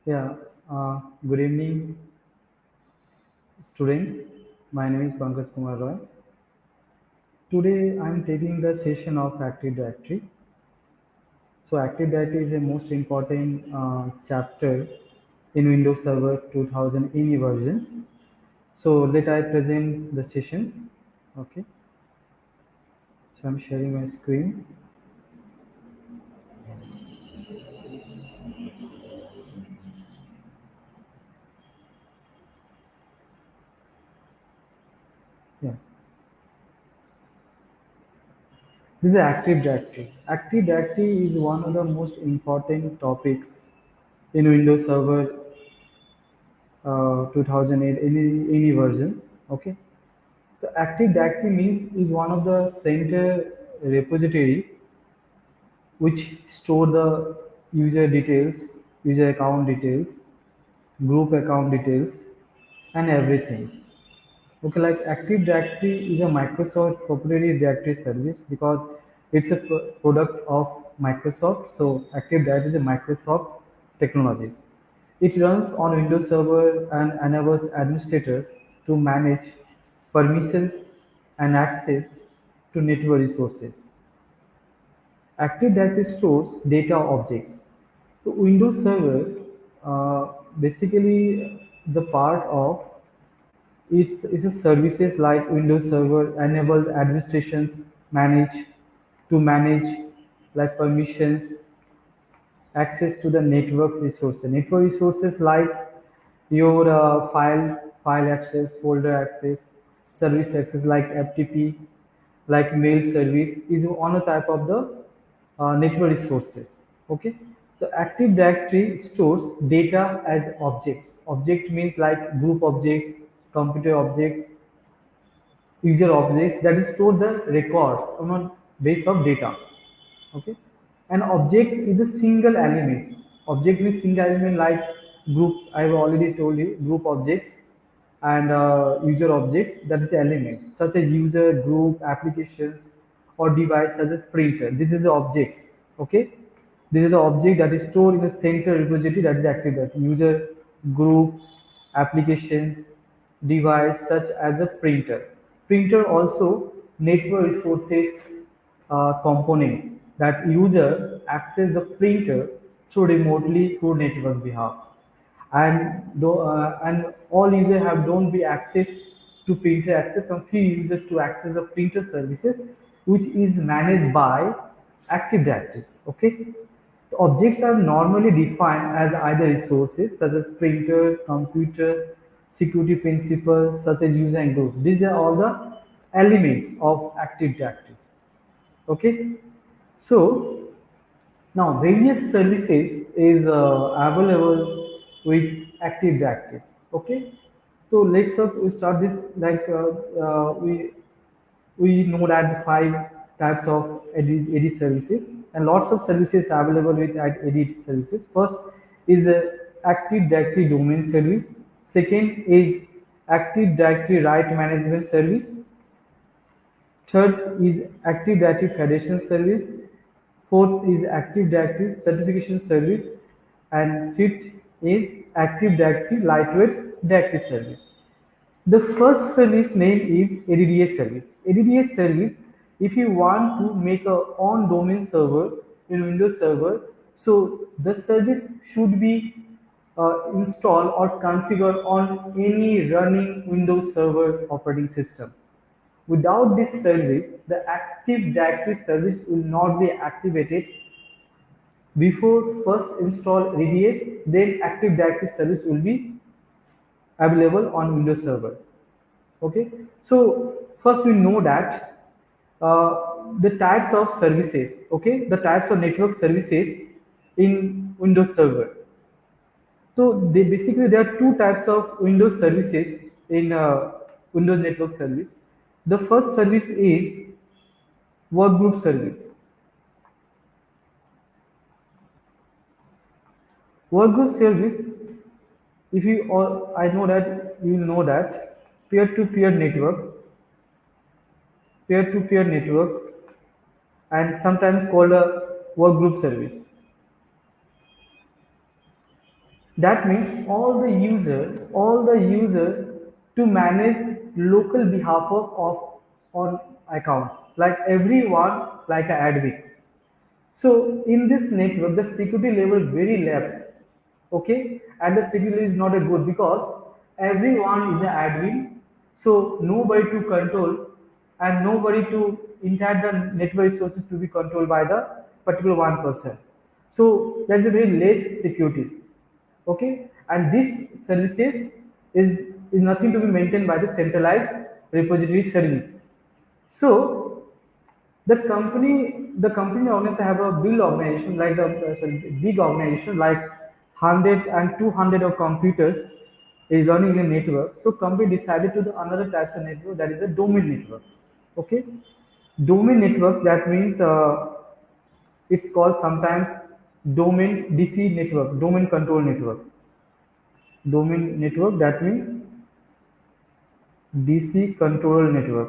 Yeah, good evening, students. My name is Pankaj Kumar Roy. Today, I'm taking the session of Active Directory. So, Active Directory is the most important chapter in Windows Server 2000 any versions. So, let I present the sessions. Okay, so I'm sharing my screen. Yeah, this is Active Directory. Active Directory is one of the most important topics in Windows Server 2008 any versions. Okay, the Active Directory means is one of the center repository which store the user details, user account details, group account details, and everything. Okay, like Active Directory is a Microsoft proprietary directory service because it's a product of Microsoft. So Active Directory is a Microsoft technologies. It runs on Windows Server and enables administrators to manage permissions and access to network resources. Active Directory stores data objects. So Windows Server basically the part of it's a services like Windows Server enabled administrations manage like permissions, access to the network resources. Network resources like your file access, folder access, service access like FTP, like mail service is one a type of the network resources. Okay, the Active Directory stores data as objects. Object means like group objects, computer objects, user objects that is store the records on a base of data. Okay, an object is a single element. Object is single element like group. I have already told you group objects and user objects, that is elements such as user, group, applications, or device such as printer. This is the object. Okay, this is the object that is stored in the center repository, that is Active Directory. User, group, applications, device such as a printer. Printer also network resources components that user access the printer through remotely through network behalf, and all users have don't be access to printer access. Some few users to access the printer services which is managed by Active Directories. Okay, the objects are normally defined as either resources such as printer, computer, security principles such as user and group. These are all the elements of Active Directories. Okay, so now various services is available with Active Directories. Okay, so let's we start this like we know that five types of AD services and lots of services available with AD services. First is Active Directory Domain Service. Second is Active Directory Right Management Service. Third is Active Directory Federation Service. Fourth is Active Directory Certification Service. And fifth is Active Directory Lightweight Directory Service. The first service name is ADDS service. ADDS service, if you want to make a on domain server in Windows Server, so the service should be installed or configured on any running Windows Server operating system. Without this service, the Active Directory service will not be activated. Before first install ADS, then Active Directory service will be available on Windows Server. Okay, so first we know that the types of services. Okay, the types of network services in Windows Server. So they basically there are two types of Windows services in Windows Network Service. The first service is workgroup service. Workgroup service, if you all, I know that you know that peer-to-peer network, peer-to-peer network, and sometimes called a workgroup service. That means all the user to manage local behalf of on accounts, like everyone, like an admin. So in this network, the security level very less, okay, and the security is not a good because everyone is an admin, so nobody to control and nobody to entire the network resources to be controlled by the particular one person. So there is a very less securities, okay, and this services is nothing to be maintained by the centralized repository service. So the company owners have a big organization like big organization like 100 and 200 of computers is running in a network. So company decided to do another types of network, that is a domain networks. Okay, domain networks, that means it's called sometimes domain DC network, domain control network. Domain network, that means DC control network,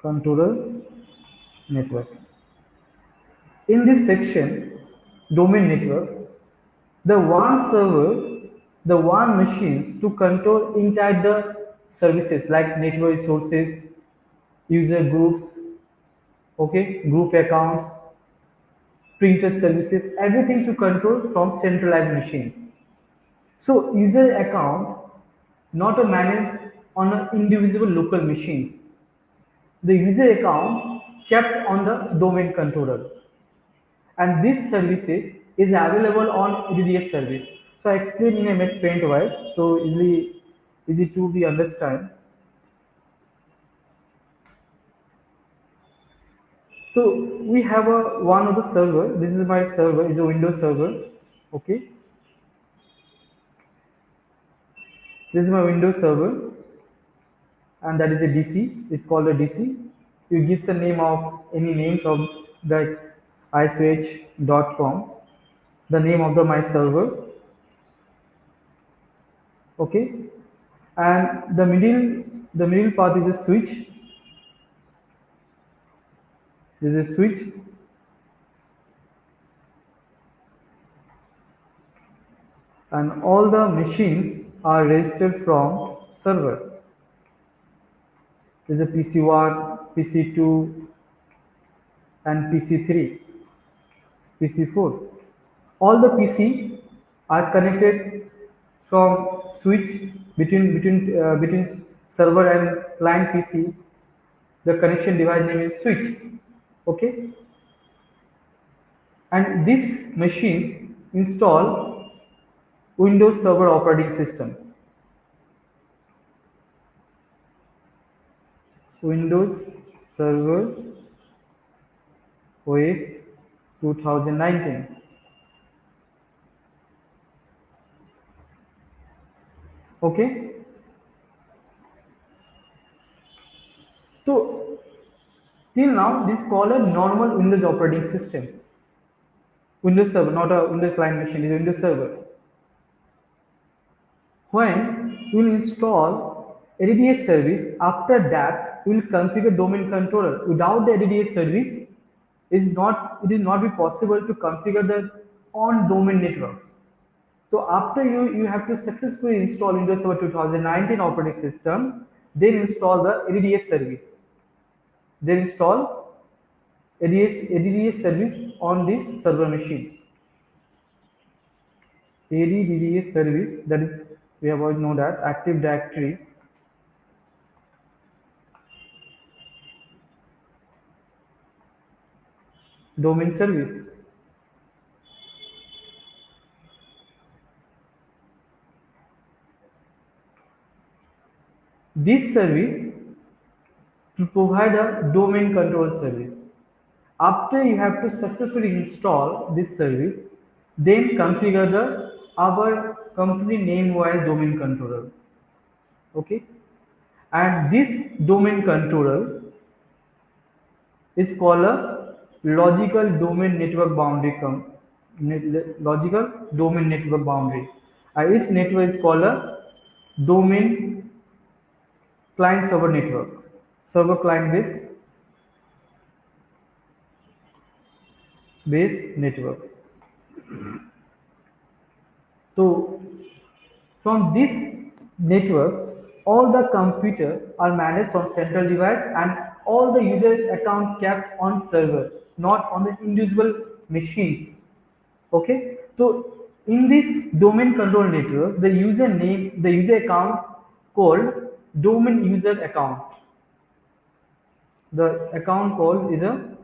controller network. In this section, domain networks, the one server, the one machines to control entire the services like network resources, user groups, okay, group accounts, printer services, everything to control from centralized machines. So user account not a managed on a individual local machines. The user account kept on the domain controller, and this services is available on RDS service. So I explain in MS Paint wise, so easy to be understand. So we have a one of the server. This is my server, is a Windows server. Okay, this is my Windows server, and that is a DC. It's called a DC. You give the name of any names of that ISOEH.com, the name of the my server. Okay, and the middle part is a switch. This is a switch, and all the machines are registered from server. This is a PC1, PC2, and PC3, PC4. All the PC are connected from switch between server and client PC. The connection device name is switch. Okay, and these machines install Windows Server operating systems. Windows Server OS 2019. Okay, so till now this is called a normal Windows operating systems. Windows Server, not a Windows client machine, is a Windows Server. When you will install RDS service, after that you will configure domain controller. Without the RDS service, it is not be possible to configure the on domain networks. So after you have to successfully install Windows Server 2019 operating system, then install the RDS service. Then install ADDS service on this server machine. ADDS service, that is, we have already know that Active Directory domain service. This service to provide a domain control service. After you have to successfully install this service, then configure the our company name wise domain controller. Okay, and this domain controller is called a logical domain network boundary logical domain network boundary. Its network is called a domain client server network, server client based based network. So from these networks, all the computers are managed from central device and all the user account kept on server, not on the individual machines. Okay, so in this domain control network, the user name, the user account called domain user account. The account called is a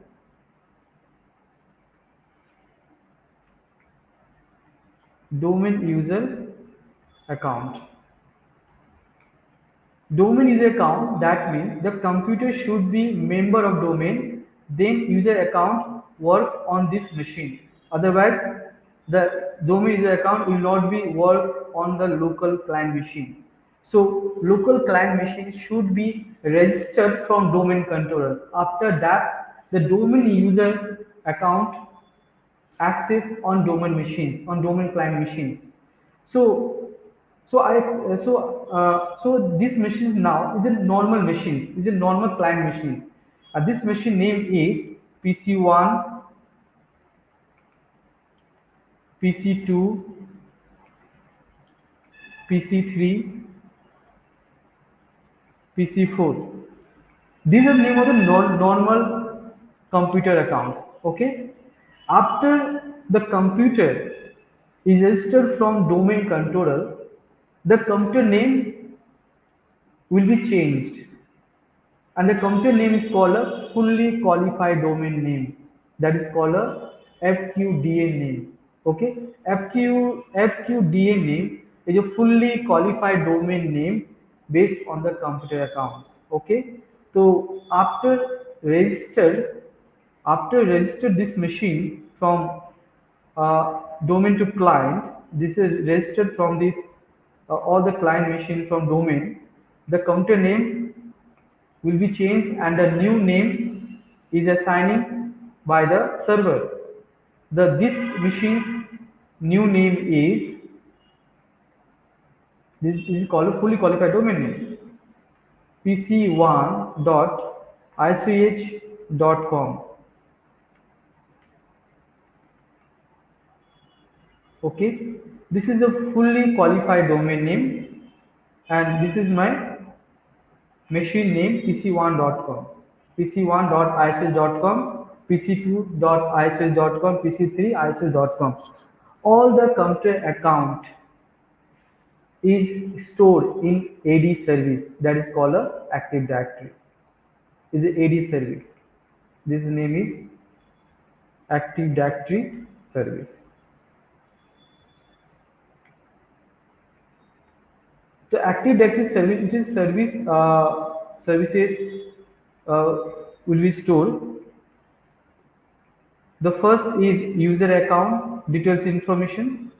domain user account. Domain user account, that means the computer should be member of domain, then user account work on this machine. Otherwise, the domain user account will not be work on the local client machine. So local client machine should be registered from domain controller. After that, the domain user account access on domain machines, on domain client machines. So, so this machine now is a normal machine, is a normal client machine. This machine name is PC1, PC2, PC3, PC4. These are name of the normal computer accounts. Okay. After the computer is registered from domain controller, the computer name will be changed, and the computer name is called a fully qualified domain name. That is called a FQDA name. Okay, FQDA name is a fully qualified domain name based on the computer accounts. Okay, so after register this machine from domain to client, this is registered from this all the client machine from domain. The computer name will be changed and the new name is assigning by the server. The this machine's new name is, this is called a fully qualified domain name, pc1.isoeh.com. Okay, this is a fully qualified domain name, and this is my machine name pc1.com, pc1.isoh.com, pc2.isoh.com, pc3 All the computer account is stored in AD service, that is called a Active Directory. Is a AD service. This name is Active Directory service. The Active Directory service, which is services uh, will be stored. The first is user account details information.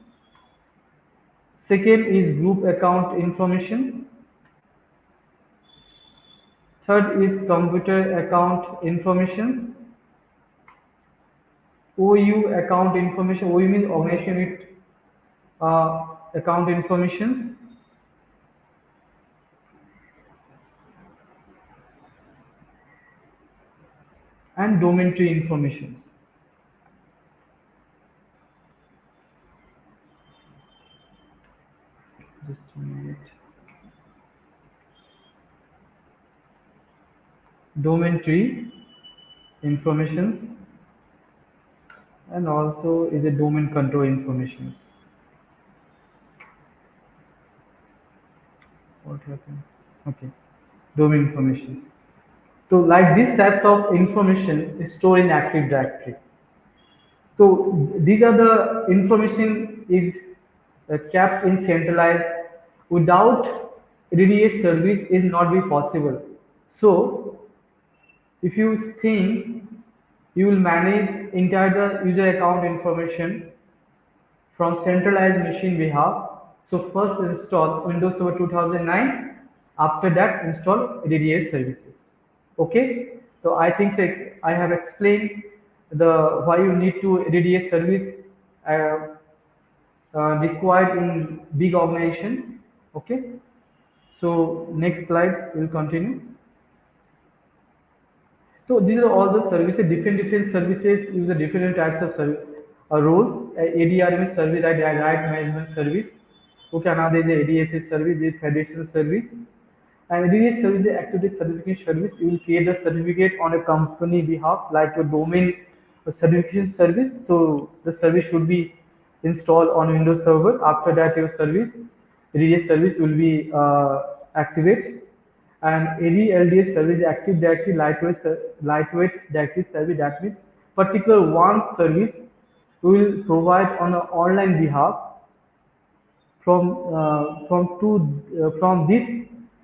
Second is group account information. Third is computer account information. OU account information. OU means organization with account information. And domain tree information. Just a minute. Domain tree information, and also is a domain control information. What happened? Okay, domain information. So like these types of information is stored in Active Directory. So these are the information is kept in centralized. Without RDS service is not be possible. So if you think you will manage entire the user account information from centralized machine we have. So first install Windows Server 2009. After that install RDS services. Okay. So I think so I have explained the why you need to RDS service uh, required in big organizations. Okay. So next slide will continue. So these are all the services, different services use the different types of roles. ADRM is service, right management service. Okay, another is the ADFS service, is federation service. And ADFS service is activity certification service. You will create the certificate on a company behalf, like your domain certification service. So the service should be installed on Windows Server. After that, your service, ADFS service will be activate. And any LDS service active directory lightweight directory service, that means particular one service will provide on an online behalf from this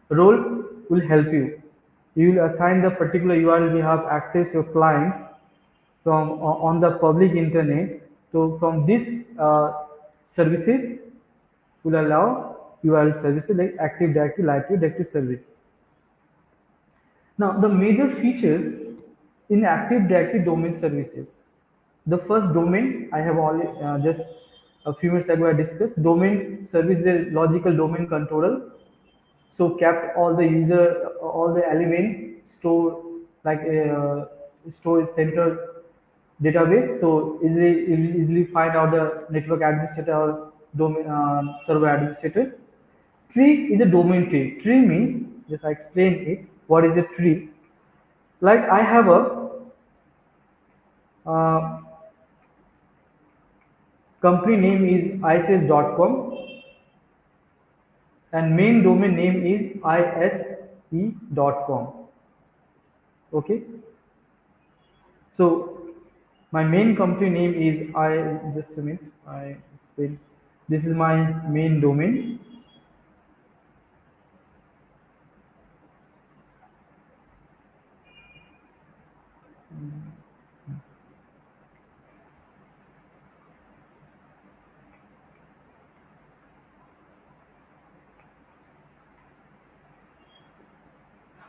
role will help you. You will assign the particular URL we have access your client from on the public internet. So from this services will allow URL services like Active Directory, Lightweight Directory service. Now, the major features in Active Directory domain services. The first domain I have already just a few minutes ago I discussed. Domain service is a logical domain controller. So kept all the user, all the elements stored like a storage central database. So easily find out the network administrator or domain server administrator. Tree is a domain tree. Tree means, just I explain it. What is a tree? Like I have a uh, company name is ISOEH.com and main domain name is ISE.com. Okay. So my main company name is just a minute. I explain. This is my main domain.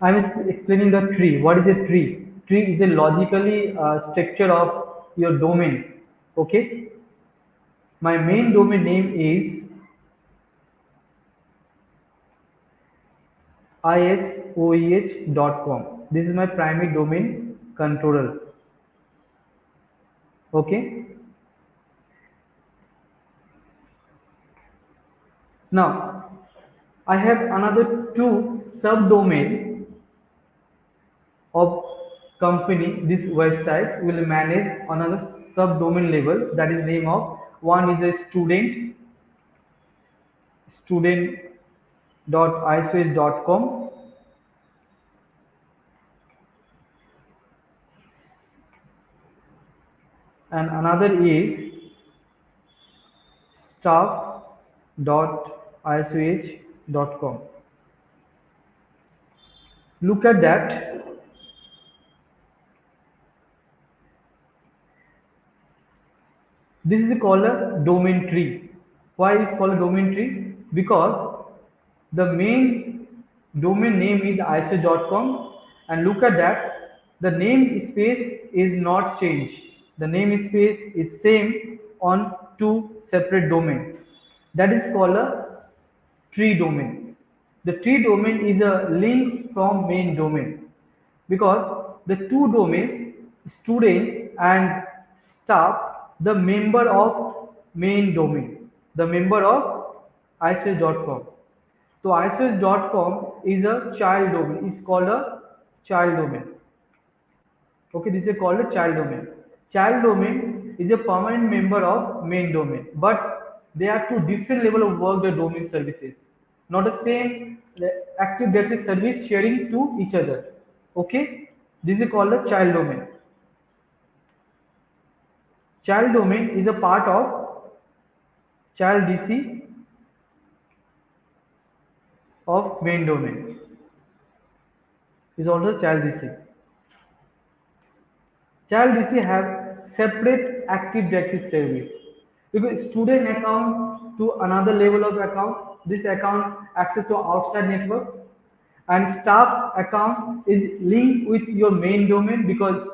I am explaining the tree. What is a tree? Tree is a logically structure of your domain. Okay. My main domain name is ISOEH.com. This is my primary domain controller. Okay. Now, I have another two subdomain of company. This website will manage another subdomain level. That is name of one is a student.isoh.com, and another is staff.isoh.com. Look at that. This is called a domain tree. Why is called a domain tree? Because the main domain name is iso.com, and look at that, the name space is not changed. The name space is same on two separate domain. That is called a tree domain. The tree domain is a link from main domain because the two domains, students and staff, the member of main domain, the member of isoh.com. So isoh.com is a child domain. It's called a child domain. Okay, this is called a child domain. Child domain is a permanent member of main domain, but they are two different level of work the domain services, not the same active directory service sharing to each other. Okay, this is called a child domain. Child domain is a part of child DC of main domain. Is also child DC. Child DC have separate active directory service because student account to another level of account. This account access to outside networks, and staff account is linked with your main domain because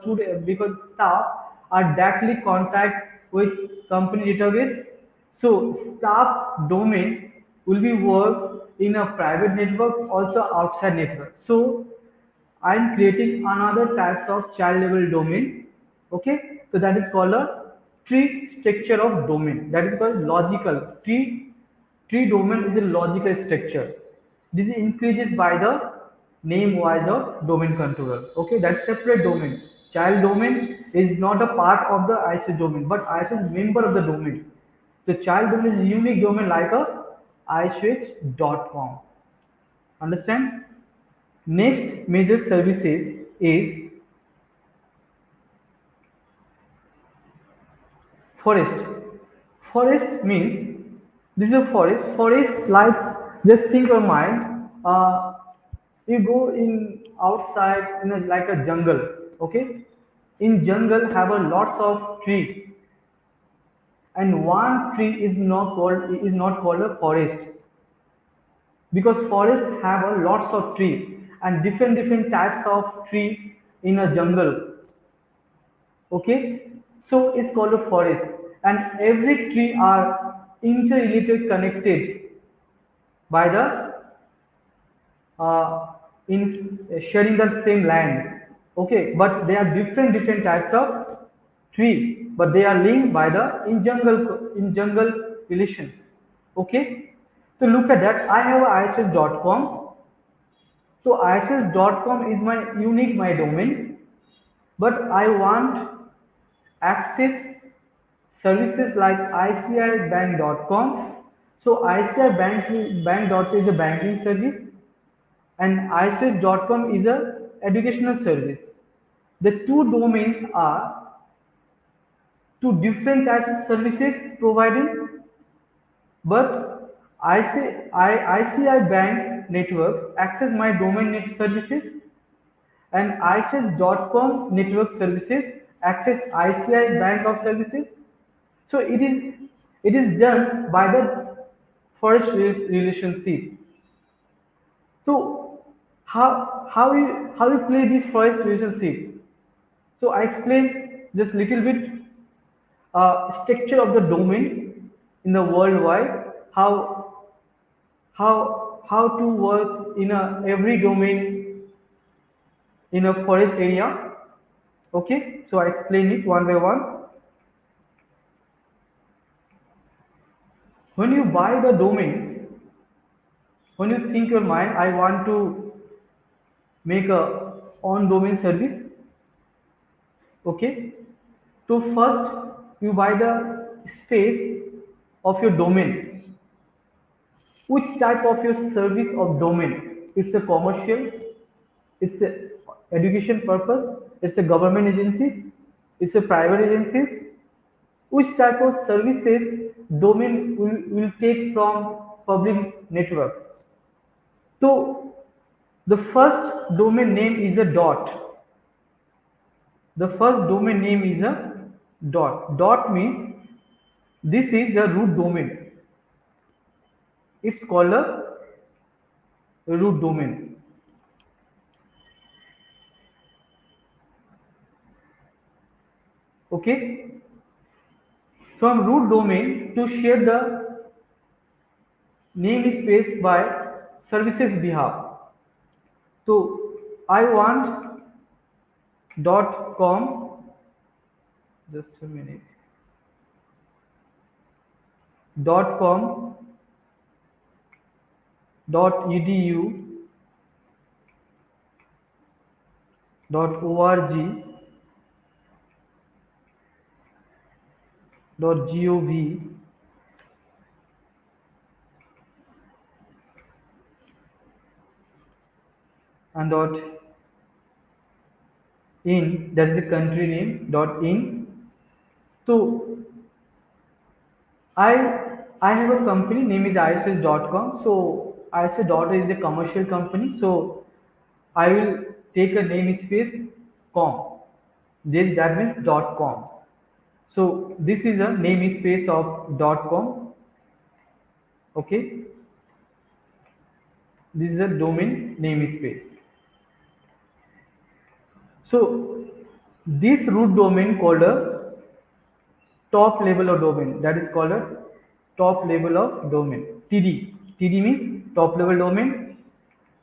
staff are directly contact with company database. So staff domain will be work in a private network, also outside network. So I am creating another types of child level domain. Okay, so that is called a tree structure of domain. That is called logical tree. Tree domain is a logical structure. This increases by the name wise of domain controller. Okay, that's separate domain. Child domain is not a part of the ISO domain, but ISO is member of the domain. The child domain is a unique domain like a ISOH.com. Understand? Next major services is forest. Forest means this is a forest. Forest like just think your mind. You go in outside in a, like a jungle. Okay, in jungle have a lots of tree, and one tree is not called a forest because forest have a lots of tree and different types of tree in a jungle. Okay, so it's called a forest, and every tree are interrelated connected by the in sharing the same land. Okay, but they are different types of tree, but they are linked by the in jungle relations. Okay, to look at that, I have a iss.com. So iss.com is my unique my domain, but I want access services like icibank.com. So icibank is a banking service, and isoh.com is a educational service. The two domains are two different types of services providing, but ICI Bank networks access my domain net services, and isoh.com network services access ICI Bank of services. So it is done by the forest relationship. So how you play this forest relationship? So I explain just little bit structure of the domain in the worldwide, how to work in a every domain in a forest area. Okay, so I explain it one by one. When you buy the domains, when you think your mind, I want to make a on domain service. Okay, so first you buy the space of your domain. Which type of your service of domain? It's a commercial, it's a education purpose, it's a government agencies, it's a private agencies. Which type of services domain will take from public networks? So the first domain name is a dot. The first domain name is a dot. Dot means this is the root domain. It's called a root domain. Okay. From root domain to share the namespace by services behalf. So I want .com. Just a minute. .com, .edu, .org, .gov, and .in, that is a country name, .in. So I have a company name is ISOS.com. So ISO is a commercial company. So I will take a namespace com. This that means .com. So this is a namespace of .com. Okay, this is a domain namespace. So this root domain called a top level of domain, that is called a top level of domain, TD means top level domain,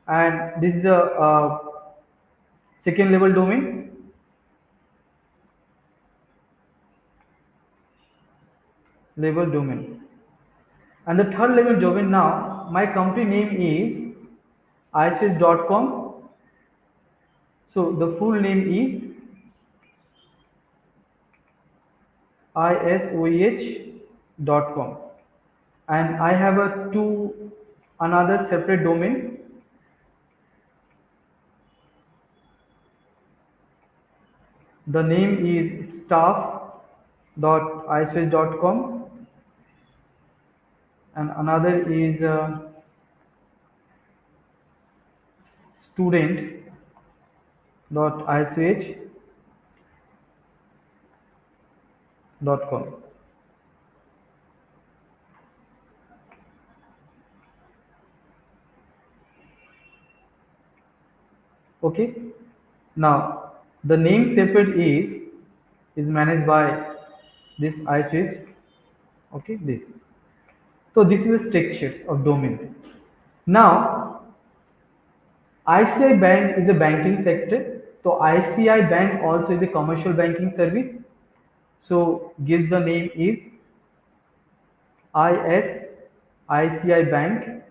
and this is a Second level domain, level domain. And the third level domain now, my company name is isoh.com. So the full name is ISOEH.com. And I have a two another separate domain. The name is staff.isoh.com, and another is student.isoh.com. Okay. Now the name separate is managed by this ISOH. Okay, this. So this is the structure of domain. Now ICI Bank is a banking sector. So ICI Bank also is a commercial banking service. So gives the name is ISICI Bank.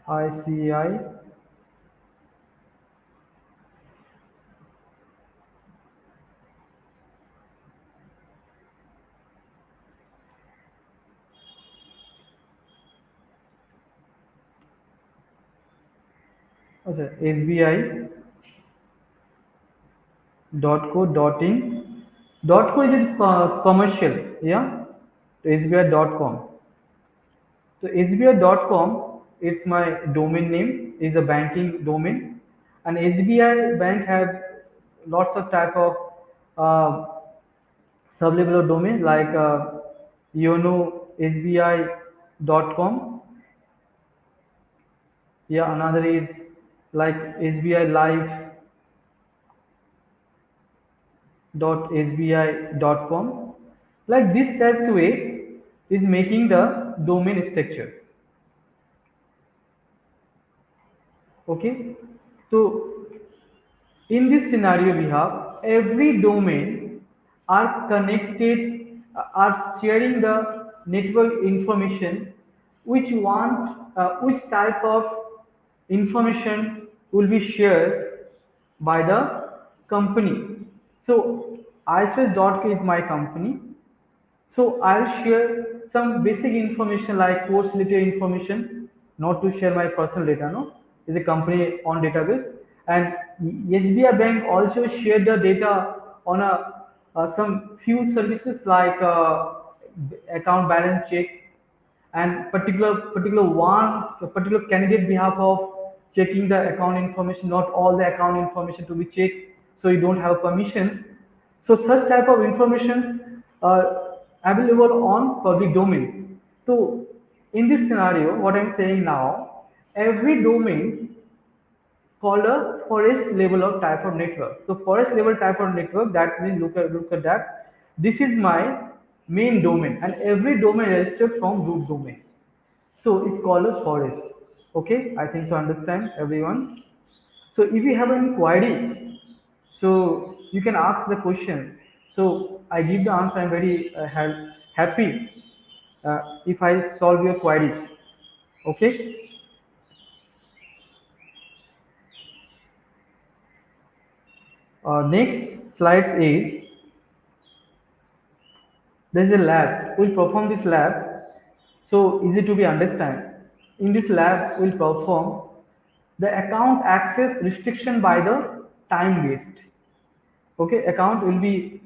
ICI SBI .co.in. .co is a commercial, yeah. SBI.com. So SBI.com is my domain name, is a banking domain, and SBI Bank have lots of type of uh, sub-level of domain like Yono SBI.com. Yeah, another is like SBI Live .sbi.com. Like this types way is making the domain structures. Okay, so in this scenario we have every domain are connected, are sharing the network information which which type of information will be shared by the company. So ISOS.k is my company. So I'll share some basic information like course related information, not to share my personal data, no, is a company on database. And SBI Bank also shared the data on some few services like account balance check, and particular candidate behalf of checking the account information, not all the account information to be checked, so you don't have permissions. So such type of informations are available on public domains. So in this scenario what I'm saying now, every domain called a forest level of type of network. So forest level type of network, that means look at that. This is my main domain, and every domain registered from root domain. So it's called a forest. Okay, I think so. Understand everyone. So if you have any query, so you can ask the question. So I give the answer. I'm very happy if I solve your query. Okay. Next slides is there is a lab. We'll perform this lab. So easy to be understand. In this lab, we'll perform the account access restriction by the time based. Okay, account will be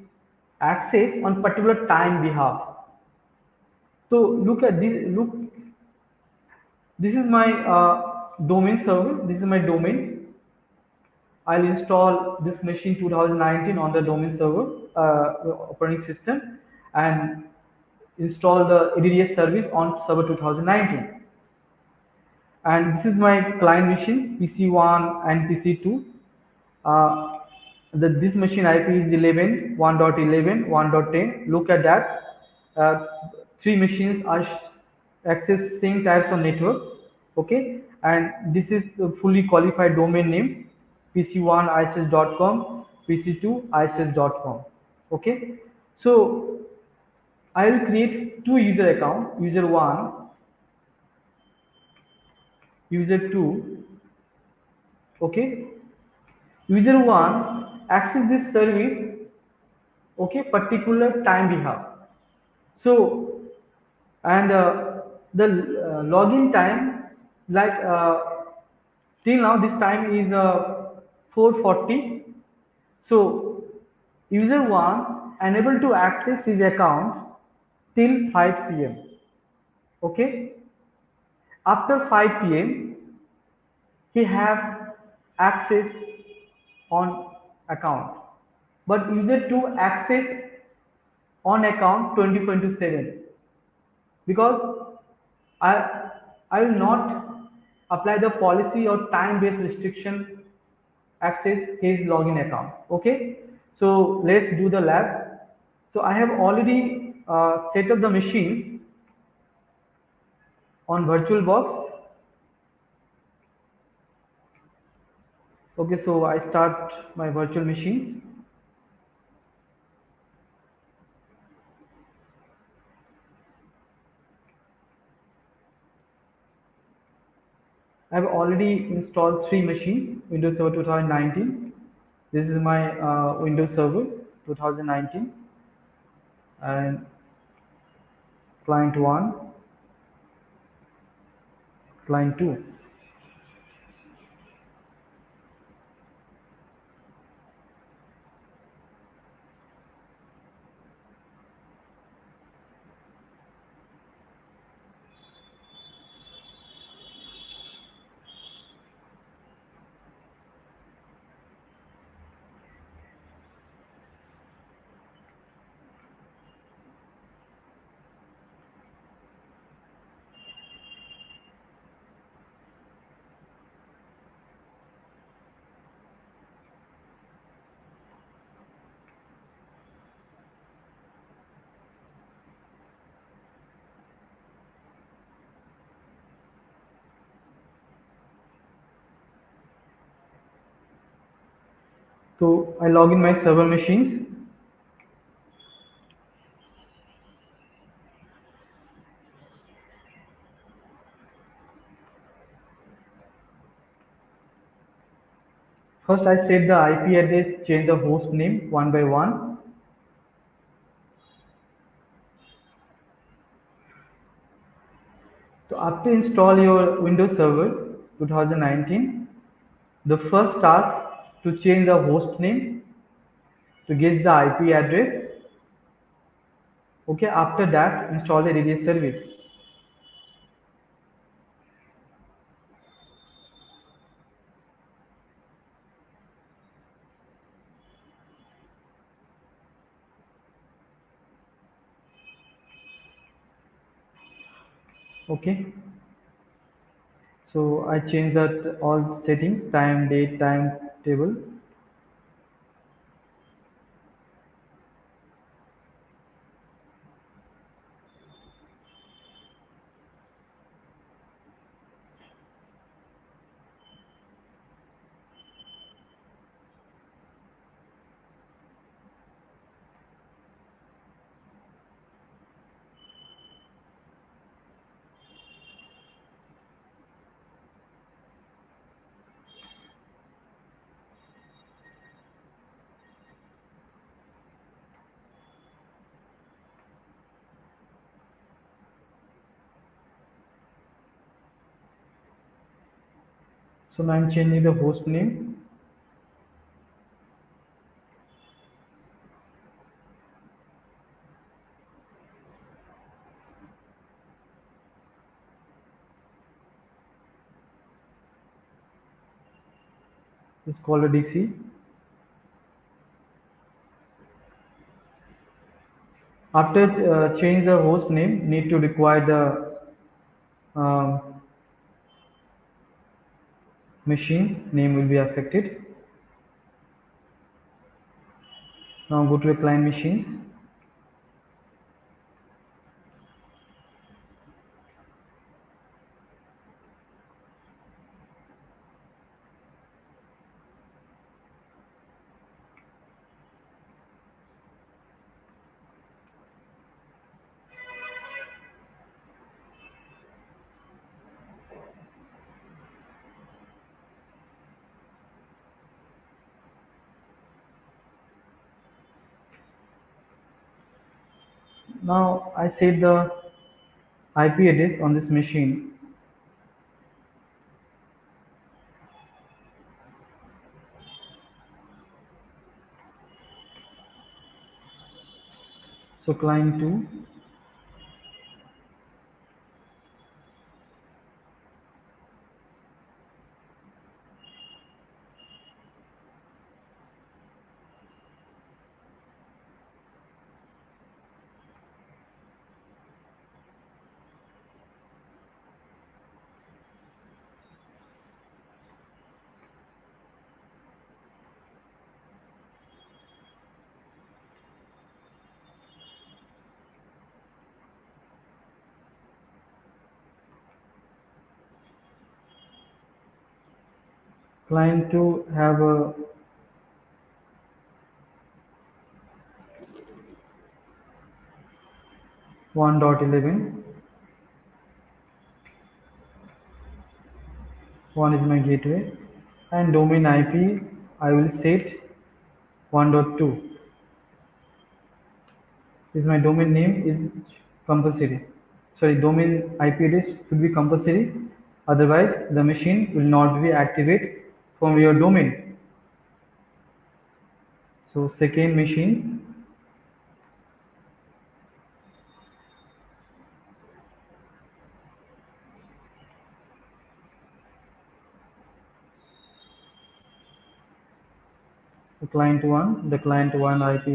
accessed on particular time behalf. So look at this. Look, this is my domain server. This is my domain. I'll install this machine 2019 on the domain server operating system, and install the ADDS service on server 2019. And this is my client machines PC1 and PC2. Uh, this machine IP is 11, 1.11, 1.10. Look at that. Three machines are access same types of network. Okay, and this is the fully qualified domain name, pc1 isos.com, pc2 isos.com. Okay, so I will create two user account, user 1, user 2. Okay, user 1 access this service, okay, particular time we have. So, and the login time, like till now this time is 4:40. So user 1 unable to access his account till 5 p.m. Okay, after 5 p.m. he have access on account, but user 2 access on account 20/7, because I I will not apply the policy or time based restriction access his login account. Okay, so let's do the lab. So I have already set up the machines on VirtualBox. Okay, so I start my virtual machines. I have already installed three machines, Windows Server 2019. This is my Windows Server 2019, and client 1, client 2. So I log in my server machines. First I set the IP address, change the host name one by one. So after install your Windows Server 2019, the first task to change the host name to get the IP address. Okay, after that install the DDS service. Okay, so I change that all settings, time, date, time table. So now I'm changing the host name. It's called a DC. After change the host name, need to require the machine name will be affected. Now go to the client machines. Now I set the IP address on this machine. So client 2, client 2 have a 1.11, 1 is my gateway, and domain IP I will set 1.2 is my domain name is compulsory. Sorry, domain IP address should be compulsory, otherwise the machine will not be activated from your domain. So second machine, the client 1 IP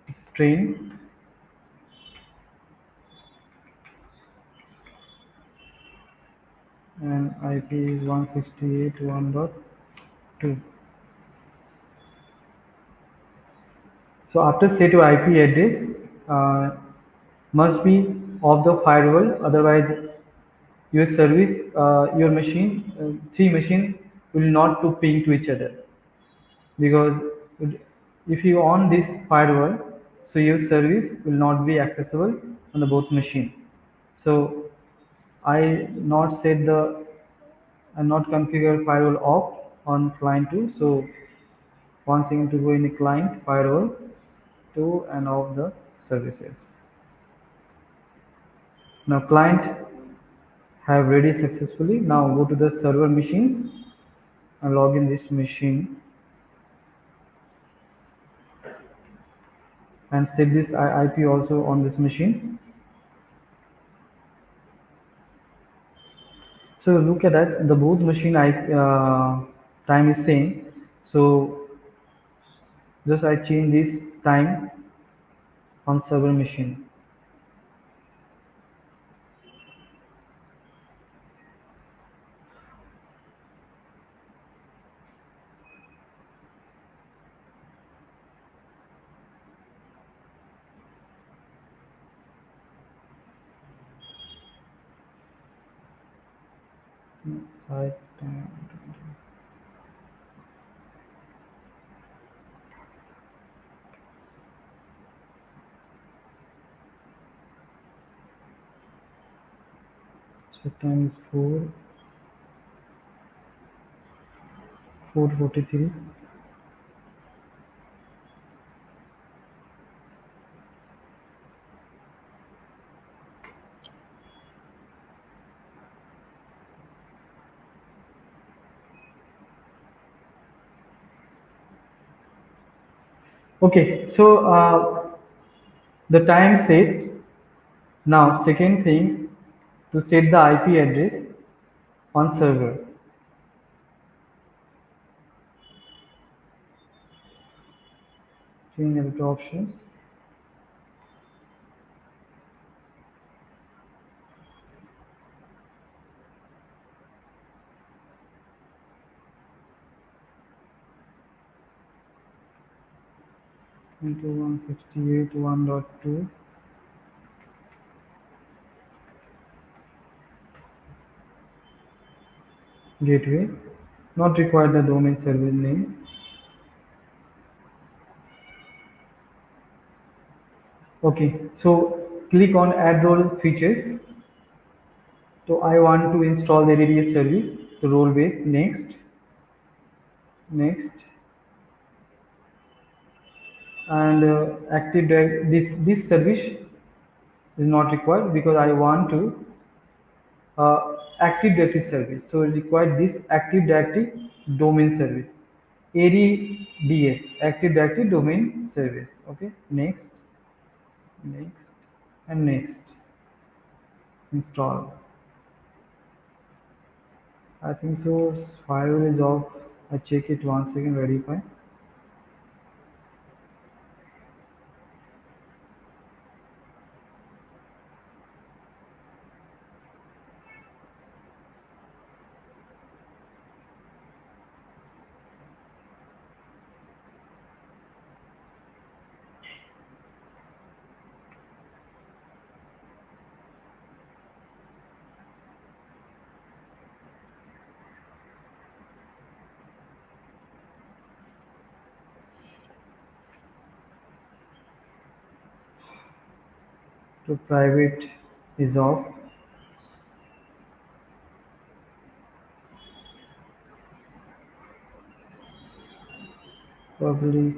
is strain, and IP is 168.1.2. So after set your IP address must be of the firewall, otherwise your service, your machine, three machine will not to ping to each other, because if you on this firewall, so your service will not be accessible on the both machine. So I not set the and not configure firewall off on client 2. So once again to go in the client firewall to and off the services. Now client have ready successfully. Now go to the server machines and log in this machine and set this IP also on this machine. So look at that, the both machine time is same. So just I change this time on server machine. Site time. So time is 4:43. Okay, so the time set. Now second thing, to set the IP address on server. Change the options. Into 168.1.2 gateway. Not required the domain service name. Okay, so click on add role features. So I want to install the radius service to role base. Next, and this service is not required because I want to Active Directory service. So it requires this Active Directory domain service. ADDS, Active Directory domain service. Okay, next, next, and next. Install. I think so. Firewall is off. I check it once again, verify. So private is off. Public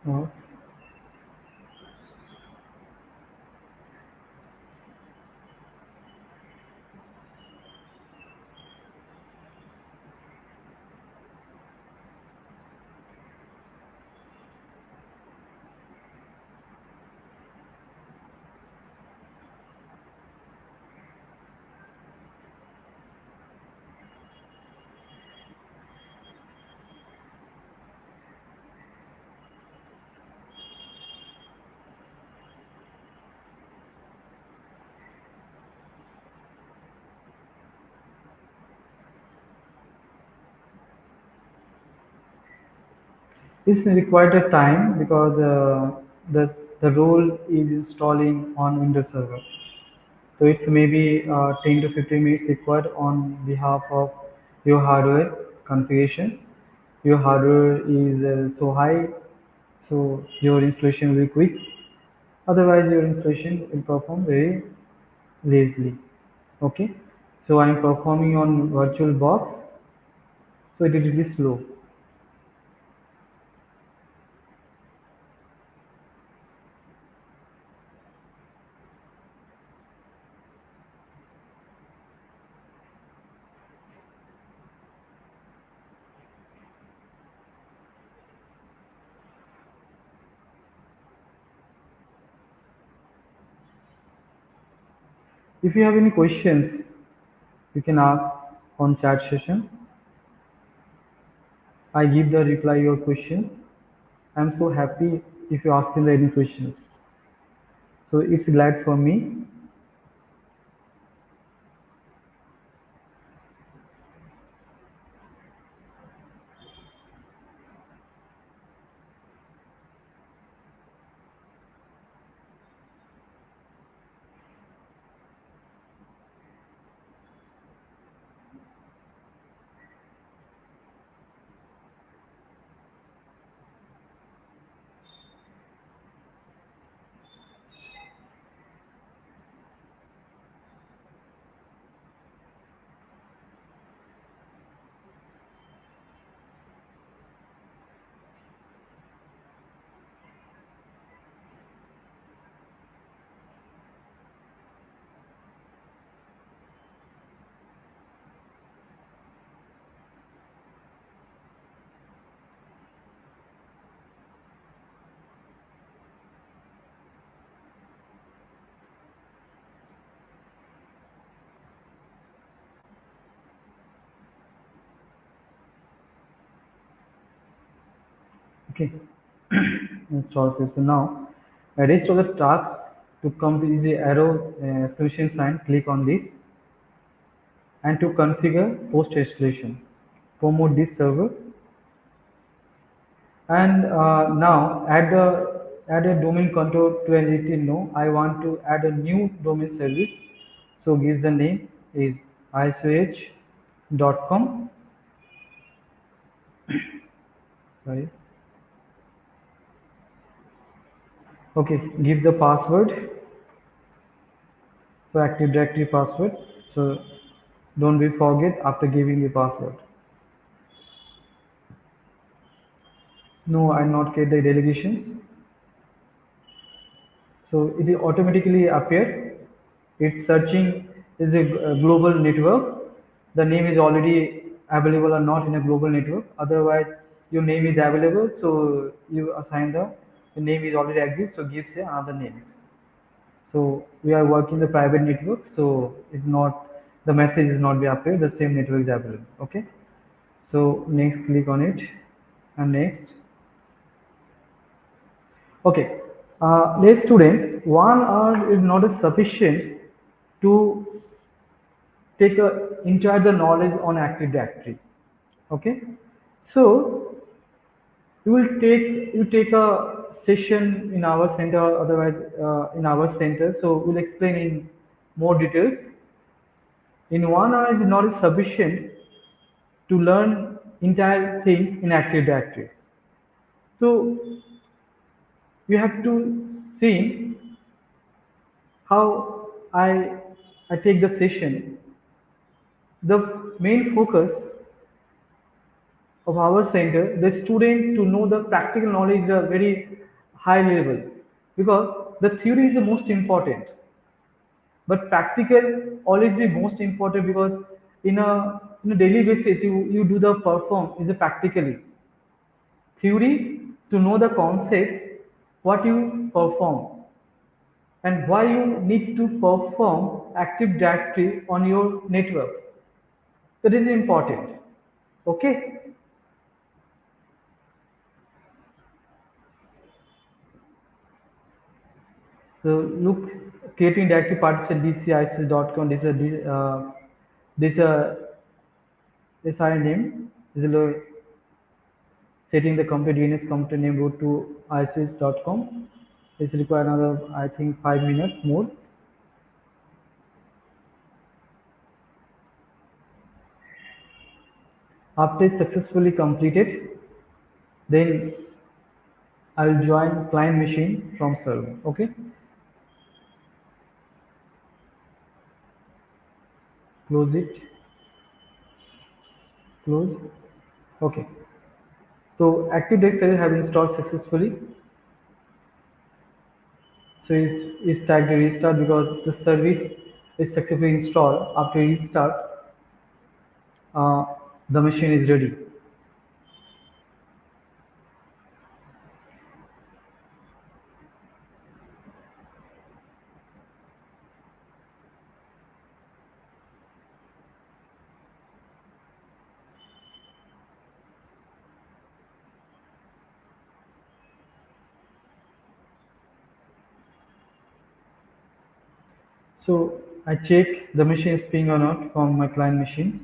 off. This required a time because the role is installing on Windows Server. So it's maybe 10 to 15 minutes required on behalf of your hardware configurations. Your hardware is so high, so your installation will be quick. Otherwise, your installation will perform very lazily. Okay, so I'm performing on virtual box, so it will be slow. If you have any questions, you can ask on chat session. I give the reply your questions. I'm so happy if you ask any questions. So it's glad for me. Okay, install system now. Rest of the tasks to complete the arrow exclamation sign. Click on this and to configure post escalation. Promote this server and now add a domain control to an entity. No, I want to add a new domain service. So give the name is isoh.com. Sorry. Okay, give the password. So Active Directory password. So don't be forget after giving the password. No, I not get the delegations. So it will automatically appear. It's searching is a global network. The name is already available or not in a global network. Otherwise, your name is available, so you assign the name is already exists, so gives another names. So we are working the private network, so it not the message is not be appear. The same network is available. Okay. So next, click on it, and next. Okay, dear students, 1 hour is not a sufficient to take a entire the knowledge on Active Directory. Okay, so you take a session in our center, otherwise in our center. So we'll explain in more details. In 1 hour is not sufficient to learn entire things in Active Directories. So you have to see how I take the session. The main focus of our center, the student to know the practical knowledge is a very high level because the theory is the most important, but practical always be most important because in a daily basis you do the perform is a practically theory to know the concept what you perform and why you need to perform Active Directory on your networks. That is important. Okay. So look, creating directory partition dcisis.com. This this are name. This is setting the computer DNS computer name route to isoeH.com. This require another I think 5 minutes more. After it's successfully completed, then I'll join client machine from server. Okay, close it. Close. Okay. So Active Directory have installed successfully. So it's tagged restart because the service is successfully installed. After restart, uh, the machine is ready. So I check the machine is ping or not from my client machines.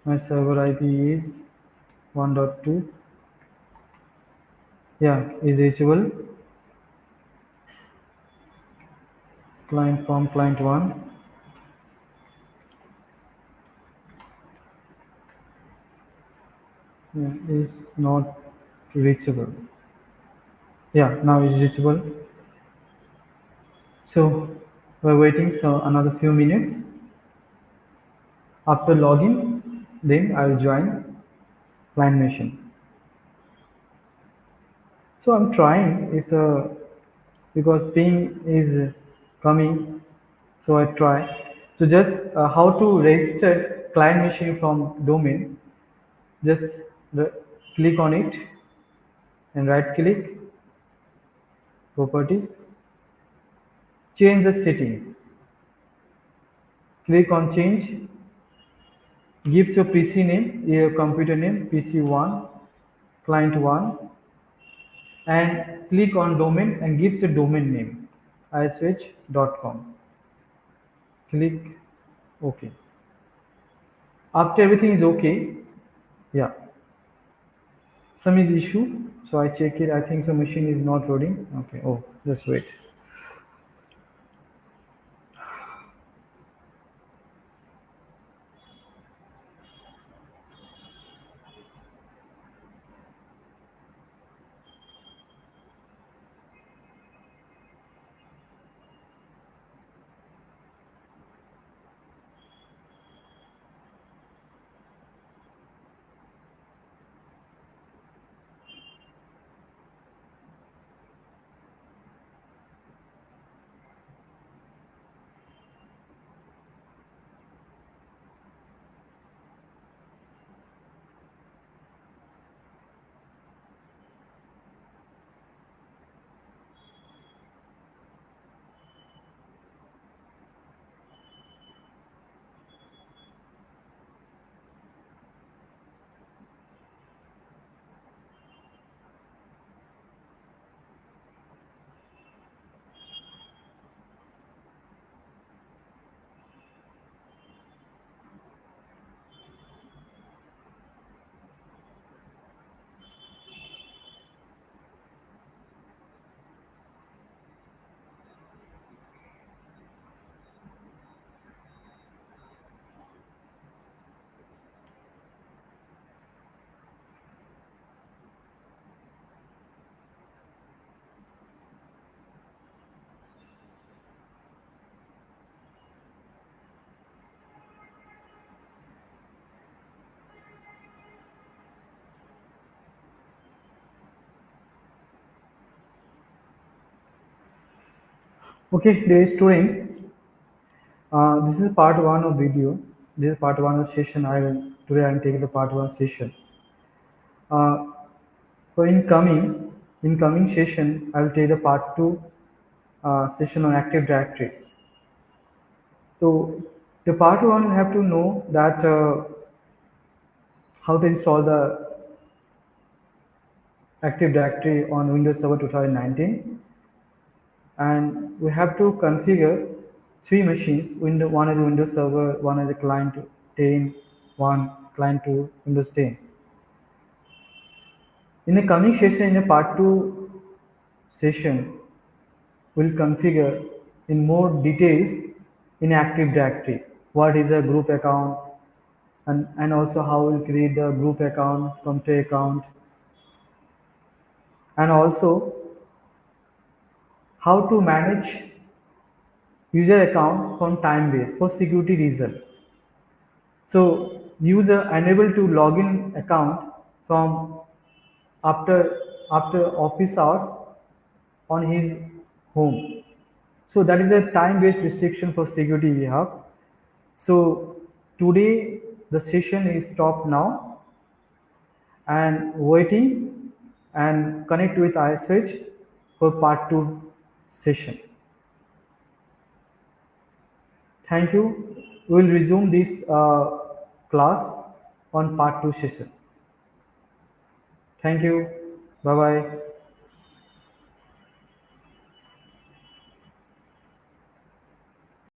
My server IP is 1.2. Yeah, is reachable. Client from client 1. Yeah, is not reachable. Yeah, now is reachable. So we're waiting so another few minutes. After login, then I'll join client machine. So I'm trying. It's a because ping is coming, so I try. So just how to register client machine from domain. Just the, click on it and right click properties. Change the settings. Click on change. Gives your PC name, your computer name, PC1, client 1, and click on domain and gives a domain name isoeh.com. Click OK. After everything is OK, yeah, some is issue. So I check it. I think the machine is not loading. Okay. Oh, just wait. Okay, dear student, this is part one of video. This is part one of session. Today I am taking the part one session. Uh, so in coming session, I will take the part two session on Active Directories. So the part one you have to know that how to install the Active Directory on Windows Server 2019, and we have to configure three machines. One is Windows Server, one is a client 10, one client to Windows 10. In the coming session, in the part 2 session, we'll configure in more details in Active Directory. What is a group account, and also how we'll create the group account, computer account, and also how to manage user account from time base for security reason. So user unable to log in account from after after office hours on his home. So that is a time-based restriction for security we have. So today the session is stopped now and waiting and connect with ISOEH for part 2 session. Thank you. We will resume this class on part 2 session. Thank you. Bye bye.